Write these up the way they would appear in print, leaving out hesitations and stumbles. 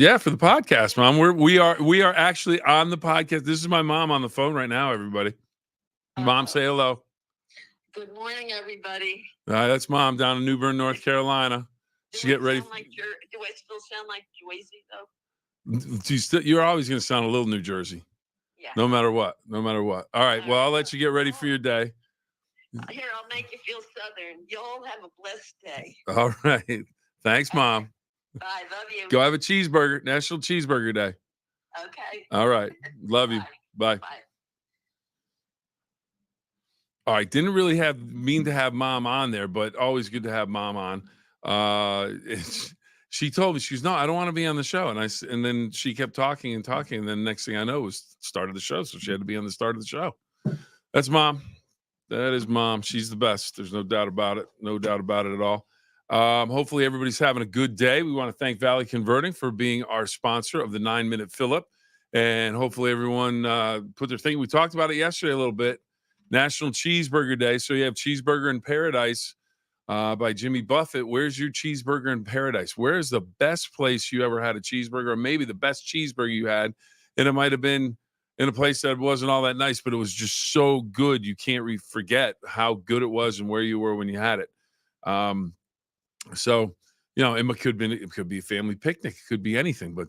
Yeah, for the podcast, Mom. We are actually on the podcast. This is my mom on the phone right now, everybody. Mom, say hello. Good morning, everybody. That's Mom down in New Bern, North Carolina. Do I still sound like Jersey, though? You're always going to sound a little New Jersey. Yeah. No matter what. All right. Well, I'll let you get ready for your day. Here, I'll make you feel Southern. You all have a blessed day. All right. Thanks, Mom. Bye. Love you. Go have a cheeseburger. National Cheeseburger Day. Okay. All right. Love you. Bye. Bye. All right. Didn't really mean to have Mom on there, but always good to have Mom on. She told me, no, I don't want to be on the show. And then she kept talking. And then next thing I know was start of the show. So she had to be on the start of the show. That's Mom. That is Mom. She's the best. There's no doubt about it. No doubt about it at all. Hopefully everybody's having a good day. We want to thank Valley Converting for being our sponsor of the 9-Minute Phill-Up. And hopefully everyone put their thing. We talked about it yesterday a little bit. National Cheeseburger Day. So you have Cheeseburger in Paradise by Jimmy Buffett. Where's your cheeseburger in paradise? Where is the best place you ever had a cheeseburger, or maybe the best cheeseburger you had? And it might have been in a place that wasn't all that nice, but it was just so good. You can't forget how good it was and where you were when you had it. So, it could be a family picnic. It could be anything, but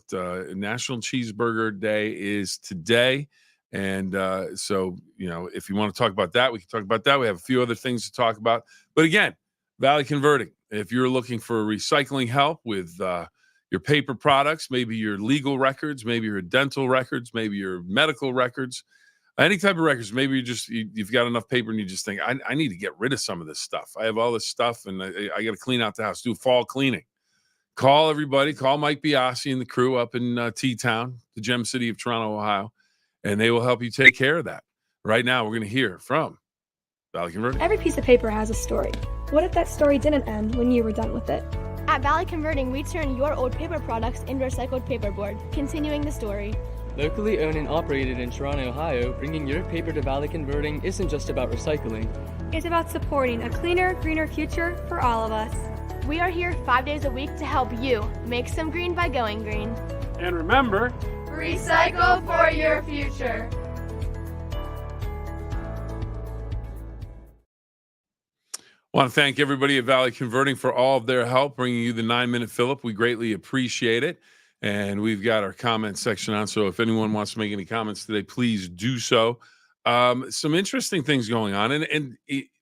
National Cheeseburger Day is today. And so, if you want to talk about that, we can talk about that. We have a few other things to talk about. But again, Valley Converting, if you're looking for recycling help with your paper products, maybe your legal records, maybe your dental records, maybe your medical records, any type of records, maybe you've got enough paper and you just think, I need to get rid of some of this stuff. I have all this stuff and I got to clean out the house, do fall cleaning. Call everybody, call Mike Biasi and the crew up in T-Town, the gem city of Toronto, Ohio, and they will help you take care of that. Right now, we're going to hear from Valley Converting. Every piece of paper has a story. What if that story didn't end when you were done with it? At Valley Converting, we turn your old paper products into recycled paperboard, continuing the story. Locally owned and operated in Toronto, Ohio, bringing your paper to Valley Converting isn't just about recycling. It's about supporting a cleaner, greener future for all of us. We are here 5 days a week to help you make some green by going green. And remember, recycle for your future. I want to thank everybody at Valley Converting for all of their help bringing you the 9-Minute Phill-Up. We greatly appreciate it. And we've got our comment section on. So if anyone wants to make any comments today, please do so. Some interesting things going on. And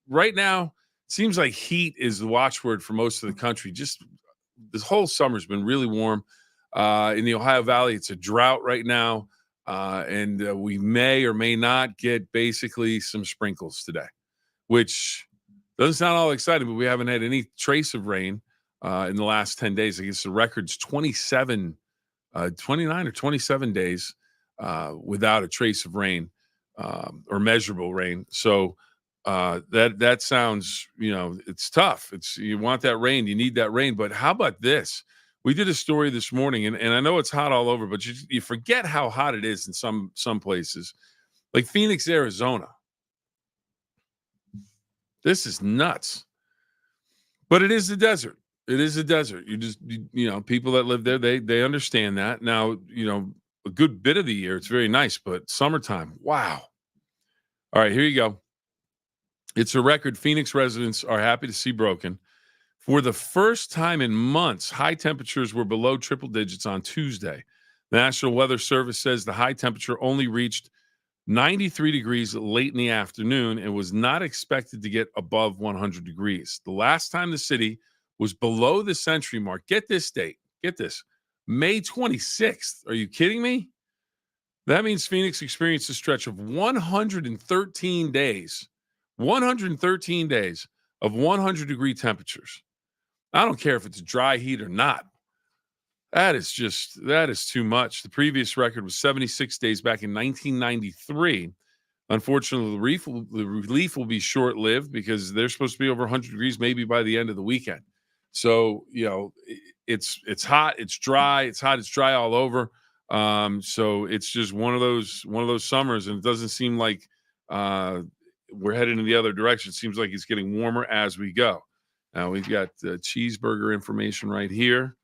right now, it seems like heat is the watchword for most of the country. Just this whole summer's been really warm. In the Ohio Valley, it's a drought right now. And we may or may not get basically some sprinkles today, which doesn't sound all exciting, but we haven't had any trace of rain in the last 10 days. I guess the record's 29 or 27 days without a trace of rain or measurable rain. So that sounds, it's tough. You want that rain, you need that rain. But how about this? We did a story this morning, and I know it's hot all over, but you forget how hot it is in some places, like Phoenix, Arizona. This is nuts. But it is the desert. It is a desert. People that live there, they understand that. Now, a good bit of the year, it's very nice, but summertime, wow. All right, here you go. It's a record Phoenix residents are happy to see broken. For the first time in months, high temperatures were below triple digits on Tuesday. The National Weather Service says the high temperature only reached 93 degrees late in the afternoon and was not expected to get above 100 degrees. The last time the city was below the century mark, get this date, May 26th. Are you kidding me? That means Phoenix experienced a stretch of 113 days of 100-degree temperatures. I don't care if it's dry heat or not. That is too much. The previous record was 76 days back in 1993. Unfortunately, the relief will be short-lived because they're supposed to be over 100 degrees maybe by the end of the weekend. So, it's hot, it's dry, it's hot, it's dry all over. So it's just one of those summers, and it doesn't seem like we're heading in the other direction. It seems like it's getting warmer as we go. Now we've got cheeseburger information right here.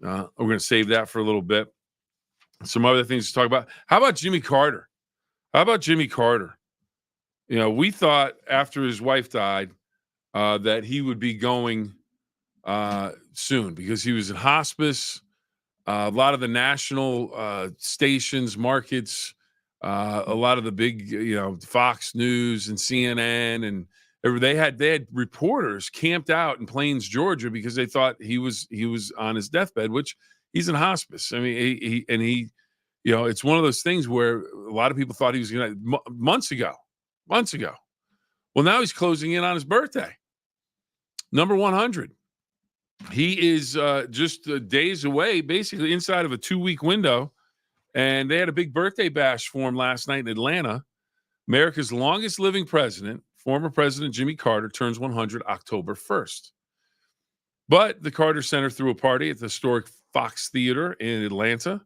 We're going to save that for a little bit. Some other things to talk about. How about Jimmy Carter? We thought after his wife died that he would be going soon because he was in hospice. A lot of the national stations, markets, a lot of the big, Fox News and CNN, and they had reporters camped out in Plains, Georgia, because they thought he was on his deathbed, which he's in hospice. I mean, he it's one of those things where a lot of people thought he was going to months ago. Well, now he's closing in on his birthday, number 100. He is just days away, basically inside of a 2-week window. And they had a big birthday bash for him last night in Atlanta. America's longest living president, former President Jimmy Carter, turns 100 October 1st. But the Carter Center threw a party at the historic Fox Theater in Atlanta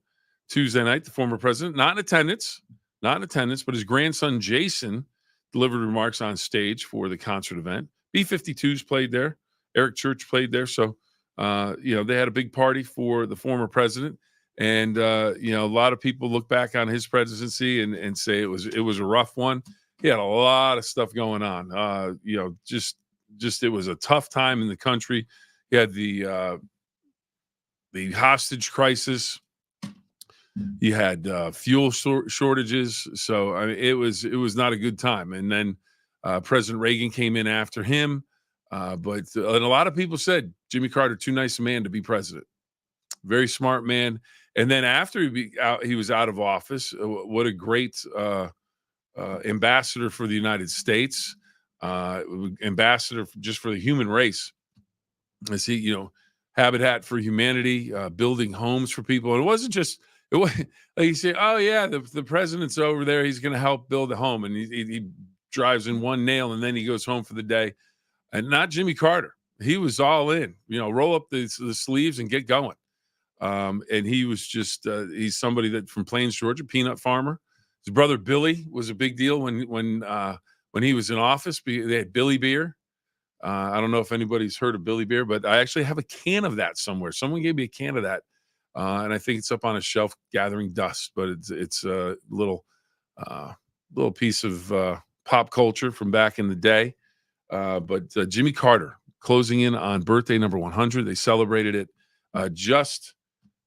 Tuesday night. The former president, not in attendance, but his grandson Jason delivered remarks on stage for the concert event. B-52s played there. Eric Church played there. So, they had a big party for the former president. And, a lot of people look back on his presidency and say it was a rough one. He had a lot of stuff going on. Just it was a tough time in the country. He had the hostage crisis. You had fuel shortages. So I mean, it was not a good time. And then President Reagan came in after him. But a lot of people said Jimmy Carter, too nice a man to be president. Very smart man. And then after he was out of office, what a great ambassador for the United States, ambassador just for the human race. As he, Habitat for Humanity, building homes for people. And it wasn't like you say, oh yeah, the president's over there, he's going to help build a home, and he drives in one nail and then he goes home for the day. And not Jimmy Carter. He was all in. Roll up the sleeves and get going. And he was just he's somebody that from Plains, Georgia, peanut farmer. His brother Billy was a big deal when he was in office. They had Billy beer. I don't know if anybody's heard of Billy beer, but I actually have a can of that somewhere. Someone gave me a can of that, and I think it's up on a shelf gathering dust. But it's a little piece of pop culture from back in the day. But Jimmy Carter closing in on birthday number 100. They celebrated it just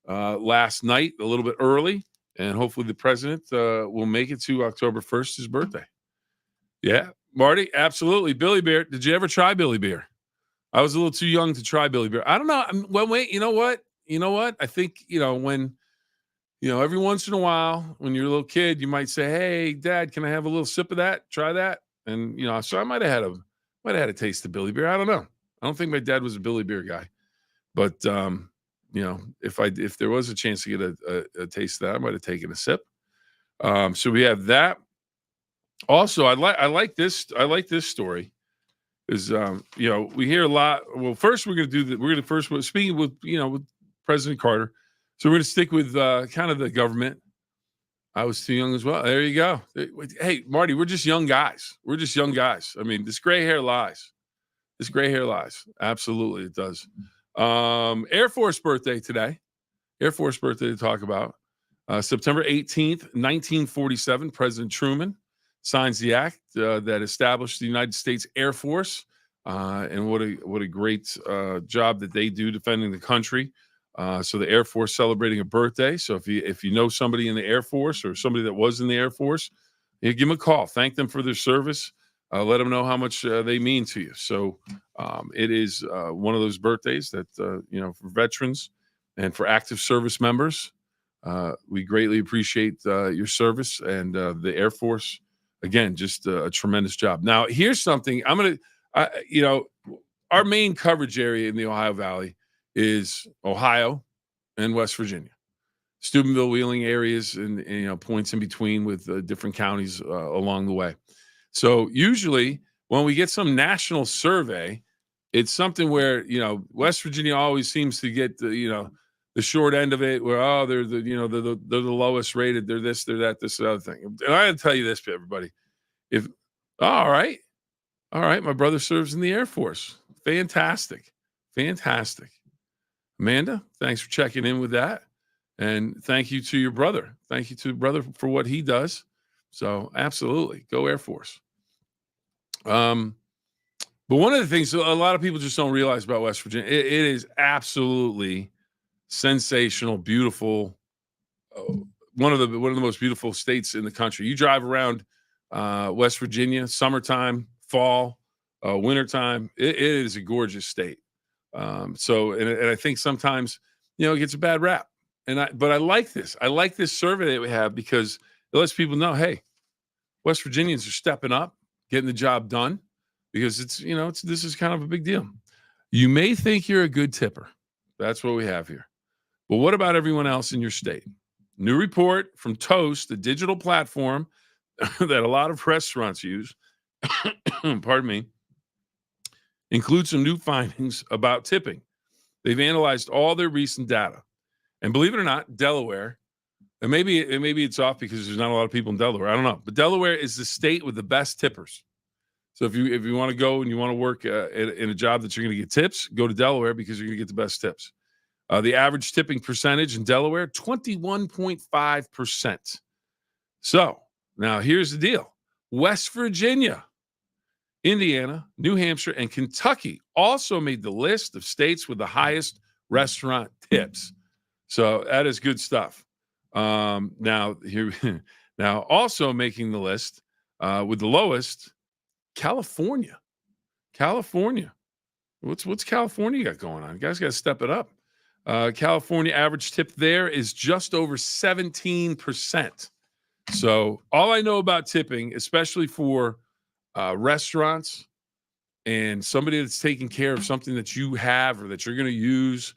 last night, a little bit early, and hopefully the president will make it to October 1st, his birthday. Yeah, Marty, absolutely. Billy beer. Did you ever try Billy beer? I was a little too young to try Billy beer. I don't know. Well, wait, you know what? I think, when, every once in a while, when you're a little kid, you might say, hey, Dad, can I have a little sip of that? Try that. And, so I might have had a taste of Billy beer. I don't know. I don't think my dad was a Billy beer guy, but if there was a chance to get a taste of that, I might have taken a sip. So we have that. Also, I like this story. Is we hear a lot. Well, first we're going to speaking with President Carter. So we're going to stick with kind of the government. I was too young as well. There you go. Hey, Marty, we're just young guys. I mean, this gray hair lies. Absolutely, it does. Air Force birthday today. Air Force birthday to talk about. September 18th, 1947, President Truman signs the act that established the United States Air Force. And what a great job that they do defending the country. So the Air Force celebrating a birthday. So if you know somebody in the Air Force or somebody that was in the Air Force, give them a call. Thank them for their service. Let them know how much they mean to you. So it is one of those birthdays that, for veterans and for active service members, we greatly appreciate your service, and the Air Force, again, just a tremendous job. Now, here's something our main coverage area in the Ohio Valley is Ohio and West Virginia. Steubenville, Wheeling areas, and points in between with different counties along the way. So usually when we get some national survey, it's something where West Virginia always seems to get the short end of it. Where they're the lowest rated. They're this, they're that, this, the other thing. And I got to tell you this, everybody. All right, my brother serves in the Air Force. Fantastic. Amanda, thanks for checking in with that. And thank you to your brother. Thank you to your brother for what he does. So absolutely, go Air Force. But one of the things a lot of people just don't realize about West Virginia, it is absolutely sensational, beautiful. One of the most beautiful states in the country. You drive around West Virginia, summertime, fall, wintertime. It is a gorgeous state. So I think sometimes it gets a bad rap. But I like this. I like this survey that we have because it lets people know, hey, West Virginians are stepping up, getting the job done, because this is kind of a big deal. You may think you're a good tipper. That's what we have here. But what about everyone else in your state? New report from Toast, the digital platform that a lot of restaurants use, pardon me, includes some new findings about tipping. They've analyzed all their recent data. And believe it or not, Delaware, and maybe it's off because there's not a lot of people in Delaware. I don't know. But Delaware is the state with the best tippers. So if you want to go and you want to work in a job that you're going to get tips, go to Delaware because you're going to get the best tips. The average tipping percentage in Delaware, 21.5%. So now here's the deal. West Virginia, Indiana, New Hampshire, and Kentucky also made the list of states with the highest restaurant tips. So that is good stuff. Now also making the list with the lowest, California. What's California got going on? You guys got to step it up. California average tip there is just over 17%. So all I know about tipping, especially for restaurants and somebody that's taking care of something that you have or that you're going to use,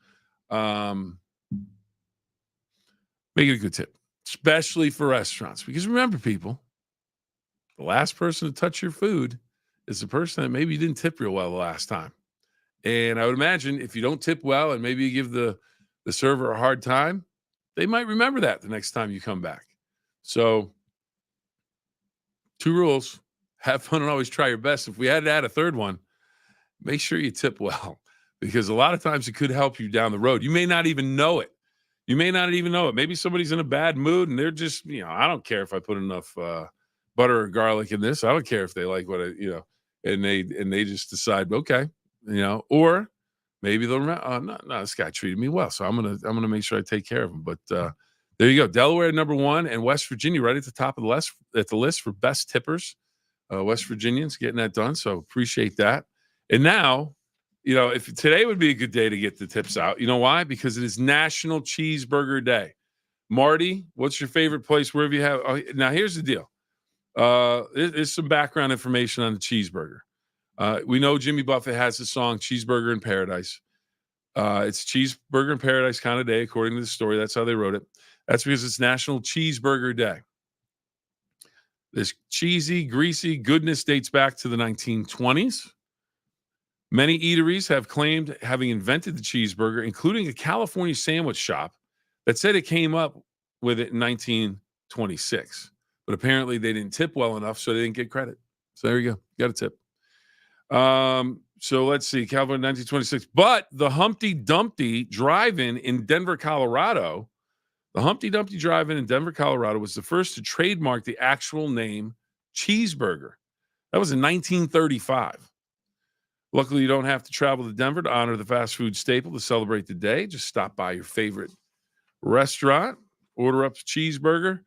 make it a good tip, especially for restaurants. Because remember, people, the last person to touch your food is the person that maybe you didn't tip real well the last time. And I would imagine if you don't tip well and maybe you give the server a hard time, they might remember that the next time you come back. So 2 rules: have fun and always try your best. If we had to add a third one, make sure you tip well, because a lot of times it could help you down the road. You may not even know it. Maybe somebody's in a bad mood and they're just, I don't care if I put enough butter or garlic in this. I don't care if they like what and they just decide, okay, or maybe they'll remember, no, this guy treated me well, so I'm gonna make sure I take care of him. But there you go. Delaware number 1 and West Virginia right at the top of the list for best tippers. West Virginians getting that done, so appreciate that. And now, if today would be a good day to get the tips out. You know why? Because it is National Cheeseburger Day. Marty, what's your favorite place? Wherever you have. Now, here's the deal. There's some background information on the cheeseburger. We know Jimmy Buffett has the song Cheeseburger in Paradise. It's Cheeseburger in Paradise kind of day, according to the story. That's how they wrote it. That's because it's National Cheeseburger Day. This cheesy, greasy goodness dates back to the 1920s. Many eateries have claimed having invented the cheeseburger, including a California sandwich shop that said it came up with it in 1926. But apparently they didn't tip well enough, so they didn't get credit. So there you go. Got a tip. So let's see. California 1926. But the Humpty Dumpty Drive-In in Denver, Colorado, was the first to trademark the actual name cheeseburger. That was in 1935. Luckily, you don't have to travel to Denver to honor the fast food staple to celebrate the day. Just stop by your favorite restaurant, order up a cheeseburger,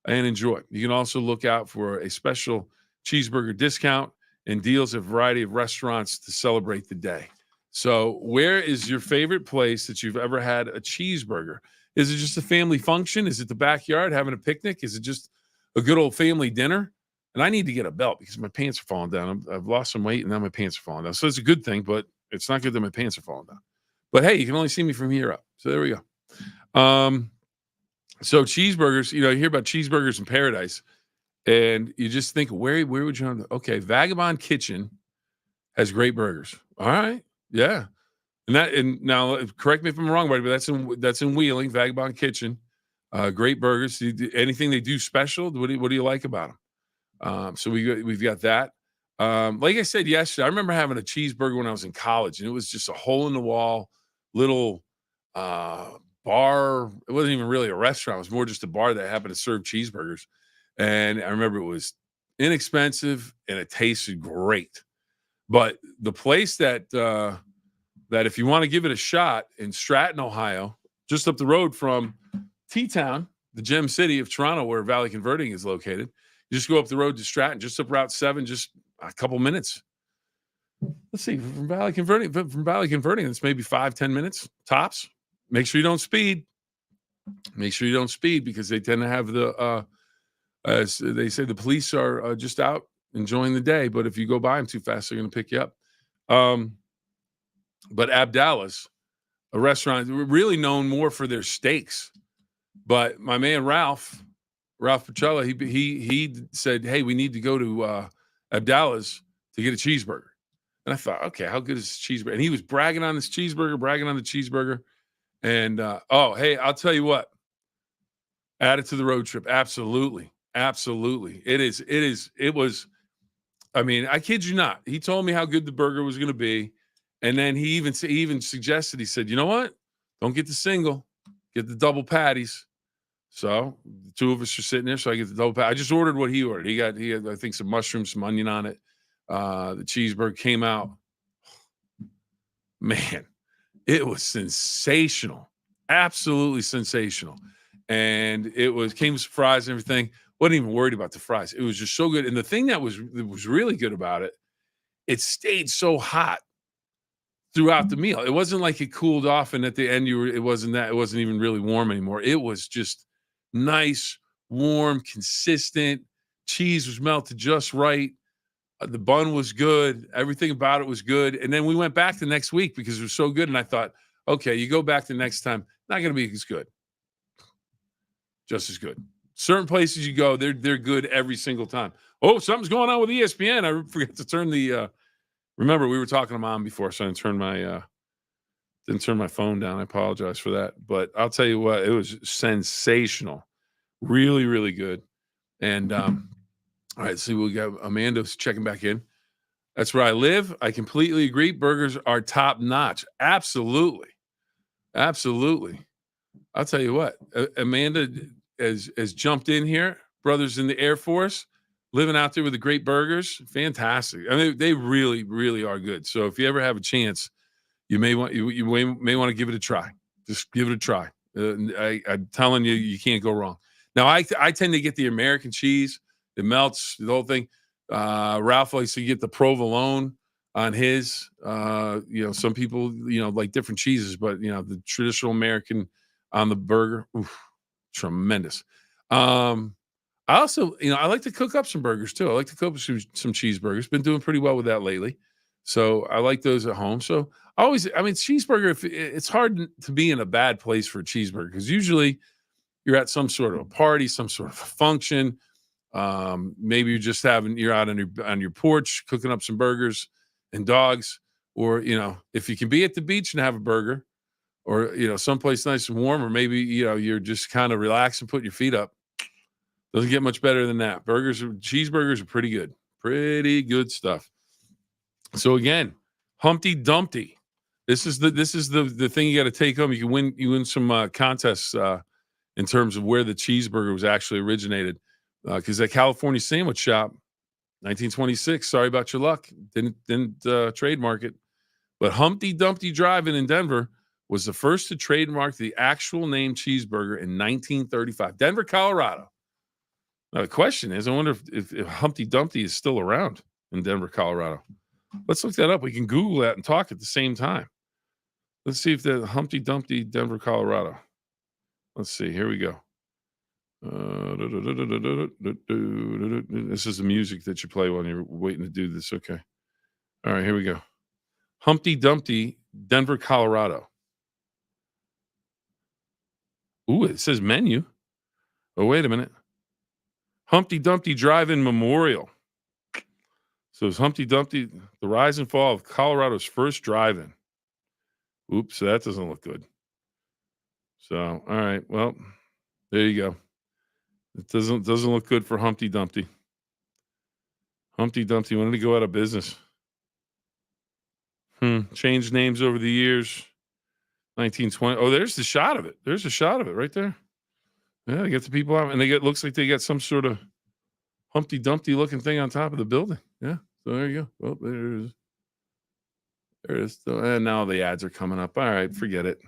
and enjoy. You can also look out for a special cheeseburger discount and deals at a variety of restaurants to celebrate the day. So where is your favorite place that you've ever had a cheeseburger? Is it just a family function? Is it the backyard having a picnic? Is it just a good old family dinner? And I need to get a belt because my pants are falling down. I've lost some weight and now my pants are falling down. So it's a good thing, but It's not good that my pants are falling down. But hey, you can only see me from here up. So there we go. So cheeseburgers, you hear about cheeseburgers in paradise, and you just think, where would you? Okay, Vagabond Kitchen has great burgers. All right, yeah, and now correct me if I'm wrong, buddy, but that's in Wheeling, Vagabond Kitchen. Great burgers. Anything they do special? What do you like about them? So we've got that. Like I said yesterday, I remember having a cheeseburger when I was in college, and it was just a hole in the wall little bar. It wasn't even really a restaurant. It was more just a bar that happened to serve cheeseburgers. And I remember it was inexpensive and it tasted great. But the place that if you want to give it a shot in Stratton, Ohio, just up the road from T-Town, the gem city of Toronto, where Valley Converting is located, you just go up the road to Stratton, just up Route 7, just a couple minutes. Let's see, from Valley Converting, it's maybe 5-10 minutes tops. Make sure you don't speed. Because they tend to have as they say, the police are just out enjoying the day. But if you go by them too fast, they're going to pick you up. But Abdallah's, a restaurant really known more for their steaks. But my man Ralph Pacella, he said, hey, we need to go to Abdallah's to get a cheeseburger. And I thought, okay, how good is this cheeseburger? And he was bragging on the cheeseburger. And, hey, I'll tell you what. Add it to the road trip. Absolutely. It was, I mean, I kid you not. He told me how good the burger was going to be. And then he even suggested, he said, you know what? Don't get the single, get the double patties. So the two of us are sitting there. So I get the double patty. I just ordered what he ordered. He had, I think, some mushrooms, some onion on it. The cheeseburger came out. Man, it was sensational. Absolutely sensational. And came with fries and everything. Wasn't even worried about the fries. It was just so good. And the thing that was really good about it, it stayed so hot throughout the meal. It wasn't like it cooled off and at the end it wasn't even really warm anymore. It was just nice, warm, consistent. Cheese was melted just right. The bun was good. Everything about it was good. And then we went back the next week because it was so good. And I thought, okay, you go back the next time, not going to be as good. Just as good. Certain places you go, they're good every single time. Oh, something's going on with ESPN. I forgot to turn the remember we were talking to Mom before, so I didn't turn my phone down. I apologize for that. But I'll tell you what, it was sensational. Really, really good. And all right, see, we got Amanda's checking back in. That's where I live. I completely agree. Burgers are top notch. Absolutely. I'll tell you what, Amanda has jumped in here. Brothers in the Air Force, living out there with the great burgers. Fantastic. I mean, they really, really are good. So if you ever have a chance, you may want to give it a try. Just give it a try. I'm telling you, you can't go wrong. Now, I tend to get the American cheese. It melts, the whole thing. Ralph likes to get the provolone on his. Some people, like different cheeses, but, the traditional American on the burger, tremendous. I also, I like to cook up some burgers too. I like to cook up some cheeseburgers. Been doing pretty well with that lately. So I like those at home. So cheeseburger, it's hard to be in a bad place for a cheeseburger because usually you're at some sort of a party, some sort of a function. Maybe you're out on your porch cooking up some burgers and dogs, or, if you can be at the beach and have a burger, or, someplace nice and warm, or maybe, you're just kind of relaxing, putting your feet up. Doesn't get much better than that. Cheeseburgers are pretty good stuff. So again, Humpty Dumpty. This is the thing you got to take home. You win some contests in terms of where the cheeseburger was actually originated. Because that California sandwich shop, 1926. Sorry about your luck. Didn't trademark it. But Humpty Dumpty Drive-In in Denver was the first to trademark the actual name cheeseburger in 1935. Denver, Colorado. Now the question is, I wonder if Humpty Dumpty is still around in Denver, Colorado. Let's look that up. We can Google that and talk at the same time. Let's see if the Humpty Dumpty, Denver, Colorado. Let's see. Here we go. This is the music that you play when you're waiting to do this. Okay. All right, here we go. Humpty Dumpty, Denver, Colorado. Ooh, it says menu. Oh, wait a minute. Humpty Dumpty Drive-In Memorial. So it's Humpty Dumpty, the rise and fall of Colorado's first drive-in. Oops, that doesn't look good. So, all right, well, there you go. It doesn't look good for Humpty Dumpty. Humpty Dumpty wanted to go out of business. Changed names over the years. 1920. Oh, there's the shot of it. There's a shot of it right there. Yeah, they get the people out, and looks like they got some sort of Humpty Dumpty looking thing on top of the building. Yeah, so there you go. Oh, there it is. There it is. So, and now the ads are coming up. All right, forget it.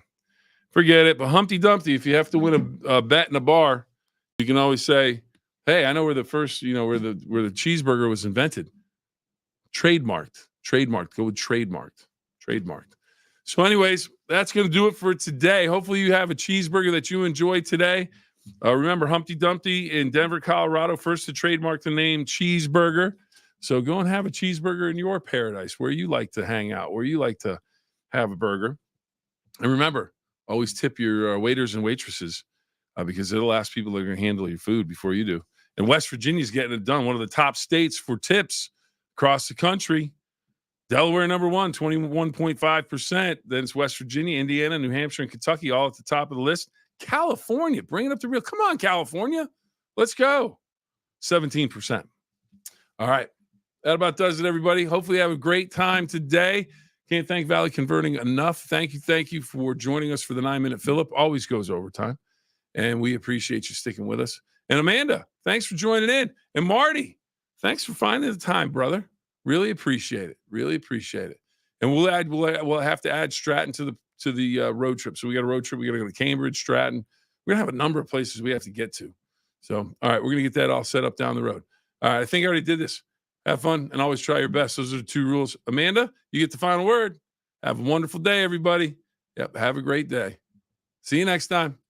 But Humpty Dumpty, if you have to win a bet in a bar, you can always say, "Hey, I know where the first, where the cheeseburger was invented." Trademarked. Go with trademarked. So, anyways, that's going to do it for today. Hopefully, you have a cheeseburger that you enjoyed today. Remember, Humpty Dumpty in Denver, Colorado, first to trademark the name Cheeseburger. So go and have a cheeseburger in your paradise, where you like to hang out, where you like to have a burger. And remember, always tip your waiters and waitresses because it'll ask people that are going to handle your food before you do. And West Virginia's getting it done. One of the top states for tips across the country. Delaware, number one, 21.5%. Then it's West Virginia, Indiana, New Hampshire, and Kentucky, all at the top of the list. California, bring it up to real. Come on, California. Let's go. 17%. All right. That about does it, everybody. Hopefully you have a great time today. Can't thank Valley Converting enough. Thank you for joining us for the 9-Minute Phill-Up. Always goes overtime. And we appreciate you sticking with us. And Amanda, thanks for joining in. And Marty, thanks for finding the time, brother. Really appreciate it. And we'll have to add Stratton to the road trip. So we got a road trip. We got to go to Cambridge, Stratton. We're gonna have a number of places we have to get to. So, all right, we're gonna get that all set up down the road. All right, I think I already did this. Have fun and always try your best. Those are the 2 rules. Amanda, you get the final word. Have a wonderful day, everybody. Yep, have a great day. See you next time.